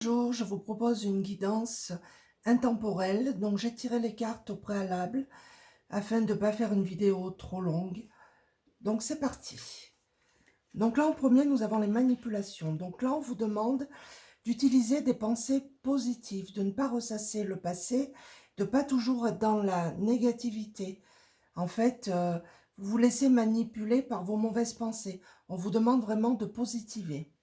Bonjour, je vous propose une guidance intemporelle. Donc j'ai tiré les cartes au préalable afin de ne pas faire une vidéo trop longue. Donc c'est parti. Donc là en premier nous avons les manipulations. Donc là on vous demande d'utiliser des pensées positives, de ne pas ressasser le passé, de ne pas toujours être dans la négativité. En fait, vous vous laissez manipuler par vos mauvaises pensées. On vous demande vraiment de positiver.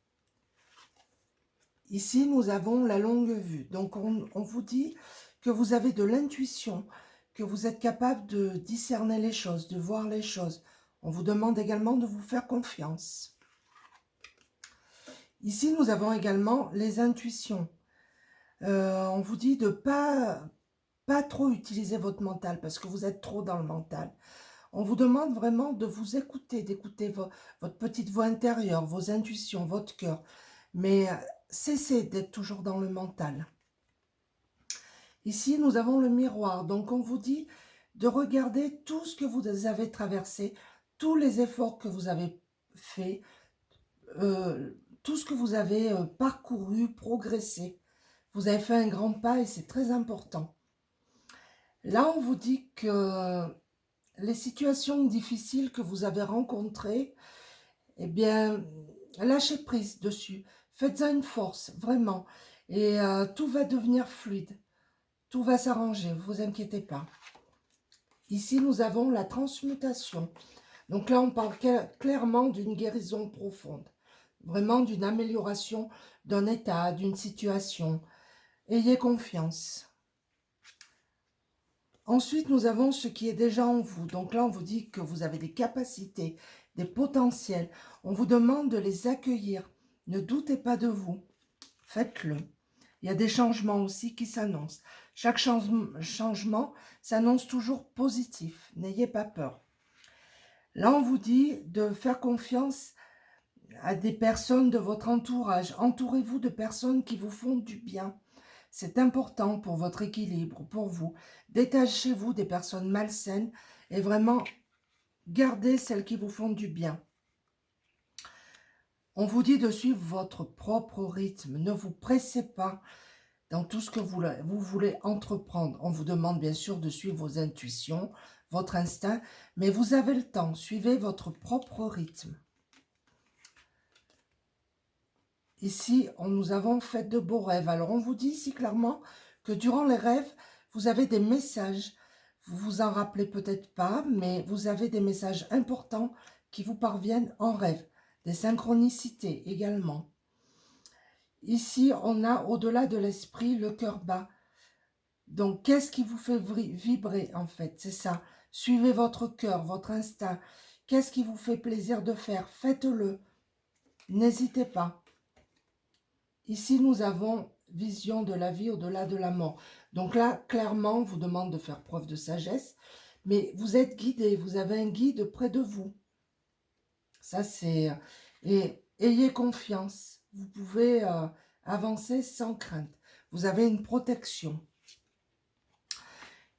Ici, nous avons la longue vue. Donc, on vous dit que vous avez de l'intuition, que vous êtes capable de discerner les choses, de voir les choses. On vous demande également de vous faire confiance. Ici, nous avons également les intuitions. On vous dit de pas trop utiliser votre mental parce que vous êtes trop dans le mental. On vous demande vraiment de vous écouter, d'écouter votre petite voix intérieure, vos intuitions, votre cœur. Mais cessez d'être toujours dans le mental. Ici, nous avons le miroir. Donc, on vous dit de regarder tout ce que vous avez traversé, tous les efforts que vous avez faits, tout ce que vous avez parcouru, progressé. Vous avez fait un grand pas et c'est très important. Là, on vous dit que les situations difficiles que vous avez rencontrées, eh bien, lâchez prise dessus. Faites-en une force, vraiment. Et tout va devenir fluide. Tout va s'arranger, ne vous inquiétez pas. Ici, nous avons la transmutation. Donc là, on parle clairement d'une guérison profonde. Vraiment d'une amélioration d'un état, d'une situation. Ayez confiance. Ensuite, nous avons ce qui est déjà en vous. Donc là, on vous dit que vous avez des capacités, des potentiels. On vous demande de les accueillir. Ne doutez pas de vous. Faites-le. Il y a des changements aussi qui s'annoncent. Chaque changement s'annonce toujours positif. N'ayez pas peur. Là, on vous dit de faire confiance à des personnes de votre entourage. Entourez-vous de personnes qui vous font du bien. C'est important pour votre équilibre, pour vous. Détachez-vous des personnes malsaines et vraiment gardez celles qui vous font du bien. On vous dit de suivre votre propre rythme. Ne vous pressez pas dans tout ce que vous voulez entreprendre. On vous demande bien sûr de suivre vos intuitions, votre instinct, mais vous avez le temps. Suivez votre propre rythme. Ici, nous avons fait de beaux rêves. Alors, on vous dit ici clairement que durant les rêves, vous avez des messages. Vous vous en rappelez peut-être pas, mais vous avez des messages importants qui vous parviennent en rêve. Des synchronicités également. Ici, on a au-delà de l'esprit le cœur bas. Donc, qu'est-ce qui vous fait vibrer en fait? C'est ça. Suivez votre cœur, votre instinct. Qu'est-ce qui vous fait plaisir de faire? Faites-le. N'hésitez pas. Ici, nous avons vision de la vie au-delà de la mort. Donc là, clairement, on vous demande de faire preuve de sagesse, mais vous êtes guidé, vous avez un guide près de vous. Ça, c'est... Et ayez confiance. Vous pouvez avancer sans crainte. Vous avez une protection.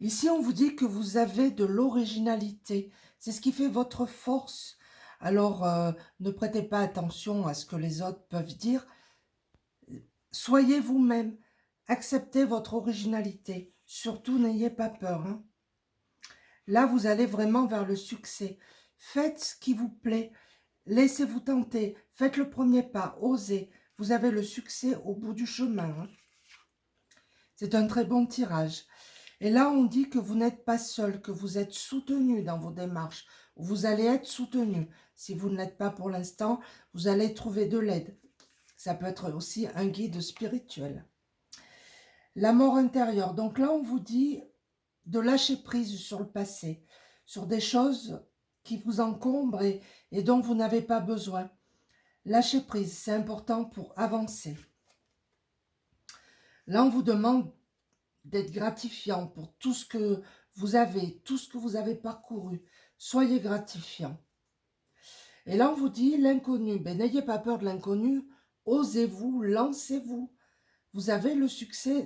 Ici, on vous dit que vous avez de l'originalité. C'est ce qui fait votre force. Alors, ne prêtez pas attention à ce que les autres peuvent dire. Soyez vous-même. Acceptez votre originalité. Surtout, n'ayez pas peur. Hein. Là, vous allez vraiment vers le succès. Faites ce qui vous plaît. Laissez-vous tenter. Faites le premier pas. Osez. Vous avez le succès au bout du chemin. Hein. C'est un très bon tirage. Et là, on dit que vous n'êtes pas seul, que vous êtes soutenu dans vos démarches. Vous allez être soutenu. Si vous ne l'êtes pas pour l'instant, vous allez trouver de l'aide. Ça peut être aussi un guide spirituel. La mort intérieure. Donc là, on vous dit de lâcher prise sur le passé, sur des choses qui vous encombrent et dont vous n'avez pas besoin. Lâcher prise, c'est important pour avancer. Là, on vous demande d'être gratifiant pour tout ce que vous avez, tout ce que vous avez parcouru. Soyez gratifiant. Et là, on vous dit l'inconnu. Ben, n'ayez pas peur de l'inconnu. Osez-vous, lancez-vous. Vous avez le succès,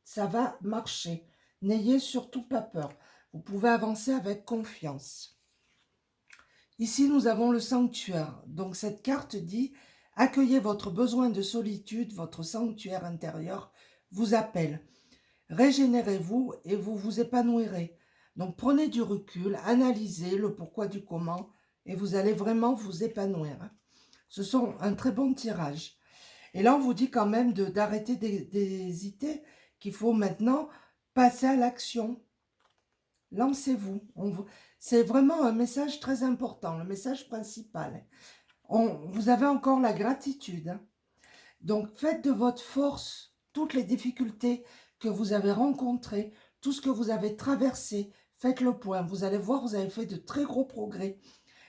ça va marcher. N'ayez surtout pas peur. Vous pouvez avancer avec confiance. Ici, nous avons le sanctuaire. Donc, cette carte dit Accueillez votre besoin de solitude, votre sanctuaire intérieur vous appelle. Régénérez-vous et vous vous épanouirez. Donc prenez du recul, analysez le pourquoi du comment et vous allez vraiment vous épanouir. Ce sont un très bon tirage. Et là, on vous dit quand même d'arrêter d'hésiter, qu'il faut maintenant passer à l'action. Lancez-vous. C'est vraiment un message très important, le message principal. Vous avez encore la gratitude, hein. Donc, faites de votre force toutes les difficultés que vous avez rencontrées, tout ce que vous avez traversé, faites le point. Vous allez voir, vous avez fait de très gros progrès.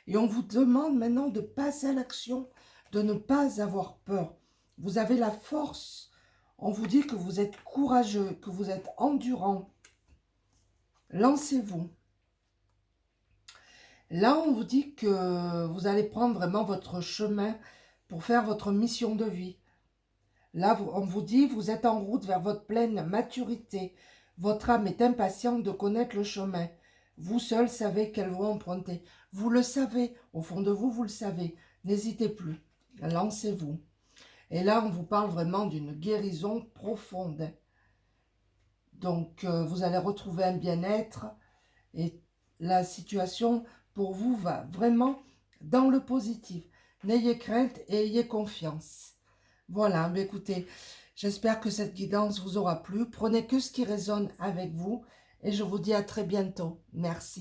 Et on vous demande maintenant de passer à l'action, de ne pas avoir peur. Vous avez la force. On vous dit que vous êtes courageux, que vous êtes endurant. Lancez-vous. Là, on vous dit que vous allez prendre vraiment votre chemin pour faire votre mission de vie. Là, on vous dit, vous êtes en route vers votre pleine maturité. Votre âme est impatiente de connaître le chemin. Vous seul savez quelle voie emprunter. Vous le savez, au fond de vous, vous le savez. N'hésitez plus, lancez-vous. Et là, on vous parle vraiment d'une guérison profonde. Donc, vous allez retrouver un bien-être et la situation pour vous va vraiment dans le positif. N'ayez crainte et ayez confiance. Voilà, mais écoutez, j'espère que cette guidance vous aura plu. Prenez que ce qui résonne avec vous et je vous dis à très bientôt. Merci.